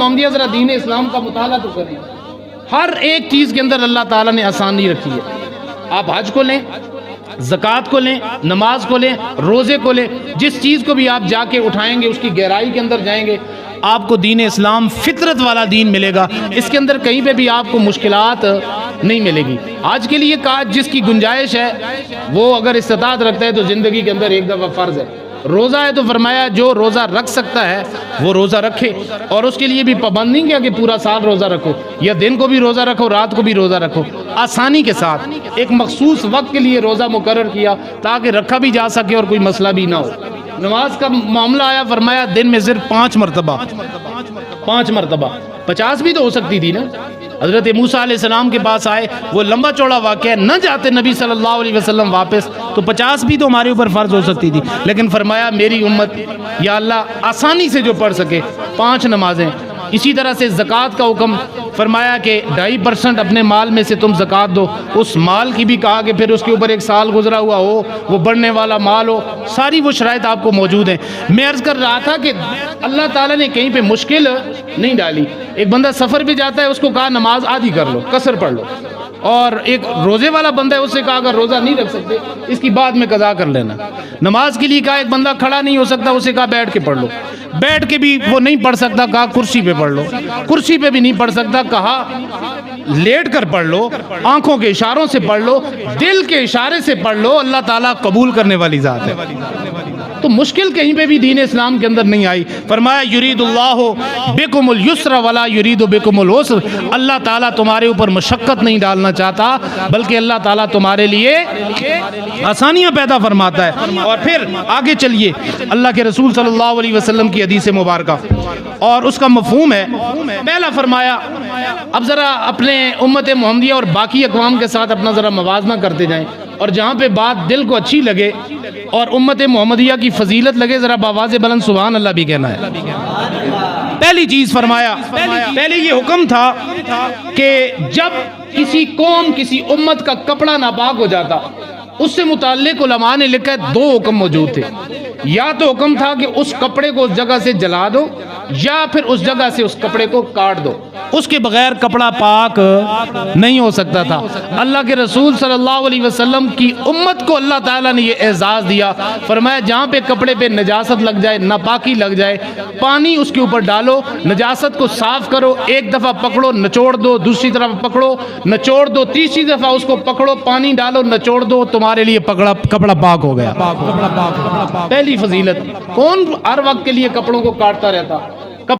محمدیہ ذرا دین اسلام کا مطالعہ تو کریں، ہر ایک چیز کے اندر اللہ تعالیٰ نے آسانی رکھی ہے۔ آپ حج کو لیں، زکوٰۃ کو لیں، نماز کو لیں، روزے کو لیں، جس چیز کو بھی آپ جا کے اٹھائیں گے، اس کی گہرائی کے اندر جائیں گے، آپ کو دین اسلام فطرت والا دین ملے گا۔ اس کے اندر کہیں پہ بھی آپ کو مشکلات نہیں ملے گی۔ آج کے لیے کہا جس کی گنجائش ہے وہ اگر استطاعت رکھتا ہے تو زندگی کے اندر ایک دفعہ فرض ہے، روزہ ہے تو فرمایا جو روزہ رکھ سکتا ہے وہ روزہ رکھے، اور اس کے لیے بھی پابند نہیں کیا کہ پورا سال روزہ رکھو، یا دن کو بھی روزہ رکھو، رات کو بھی روزہ رکھو، آسانی کے ساتھ ایک مخصوص وقت کے لیے روزہ مقرر کیا تاکہ رکھا بھی جا سکے اور کوئی مسئلہ بھی نہ ہو۔ نماز کا معاملہ آیا، فرمایا دن میں صرف 5 مرتبہ، 5 مرتبہ، 50 بھی تو ہو سکتی تھی نا۔ حضرت موسیٰ علیہ السلام کے پاس آئے، وہ لمبا چوڑا واقعہ ہے، نہ جاتے نبی صلی اللہ علیہ وسلم واپس تو 50 بھی تو ہمارے اوپر فرض ہو سکتی تھی، لیکن فرمایا میری امت یا اللہ آسانی سے جو پڑھ سکے 5 نمازیں۔ اسی طرح سے زکوٰۃ کا حکم فرمایا کہ 2.5% اپنے مال میں سے تم زکوٰۃ دو، اس مال کی بھی کہا کہ پھر اس کے اوپر 1 سال گزرا ہوا ہو، وہ بڑھنے والا مال ہو، ساری وہ شرائط آپ کو موجود ہیں۔ میں عرض کر رہا تھا کہ اللہ تعالیٰ نے کہیں پہ مشکل نہیں ڈالی۔ ایک بندہ سفر پہ جاتا ہے، اس کو کہا نماز آدھی کر لو، قصر پڑھ لو، اور ایک روزے والا بندہ ہے، اس سے کہا اگر روزہ نہیں رکھ سکتے اس کی بعد میں قضا کر لینا۔ نماز کے لیے کہا ایک بندہ کھڑا نہیں ہو سکتا، اسے کہا بیٹھ کے پڑھ لو، بیٹھ کے بھی وہ نہیں پڑھ سکتا، کہا کرسی پہ پڑھ لو، کرسی پہ بھی نہیں پڑھ سکتا، کہا لیٹ کر پڑھ لو، آنکھوں کے اشاروں سے پڑھ لو، دل کے اشارے سے پڑھ لو، اللہ تعالیٰ قبول کرنے والی ذات ہے۔ تو مشکل کہیں پہ بھی دین اسلام کے اندر نہیں آئی۔ فرمایا یرید اللہ بکم اليسر ولا یرید بکم العسر، اللہ تعالیٰ تمہارے اوپر مشقت نہیں ڈالنا چاہتا بلکہ اللہ تعالیٰ تمہارے لیے آسانیاں پیدا فرماتا ہے۔ اور پھر آگے چلیے، اللہ کے رسول صلی اللہ علیہ وسلم کی حدیث مبارکہ اور اس کا مفہوم ہے۔ پہلا فرمایا اب ذرا اپنے امت محمدیہ اور باقی اقوام کے ساتھ اپنا ذرا موازنہ کرتے جائیں، اور جہاں پہ بات دل کو اچھی لگے اور امت محمدیہ کی فضیلت لگے، ذرا بآواز بلند سبحان اللہ بھی کہنا ہے۔ پہلی چیز فرمایا، پہلے یہ حکم تھا کہ جب کسی قوم کسی امت کا کپڑا ناپاک ہو جاتا، اس سے متعلق علماء نے لکھا ہے 2 حکم موجود تھے۔ یا تو حکم تھا کہ اس کپڑے کو اس جگہ سے جلا دو، یا پھر اس جگہ سے اس کپڑے کو کاٹ دو، اس کے بغیر کپڑا پاک نہیں ہو سکتا تھا۔ اللہ کے رسول صلی اللہ علیہ وسلم کی امت کو اللہ تعالیٰ نے یہ اعزاز دیا، فرمایا جہاں پہ کپڑے پہ نجاست لگ جائے، ناپاکی لگ جائے، پانی اس کے اوپر ڈالو، نجاست کو صاف کرو، ایک دفعہ پکڑو نچوڑ دو، دوسری طرف پکڑو نچوڑ دو، تیسری دفعہ اس کو پکڑو، پانی ڈالو نچوڑ دو، تمہارے لیے کپڑا پاک ہو گیا۔ پہلی فضیلت، کون ہر وقت کے لیے کپڑوں کو کاٹتا رہتا؟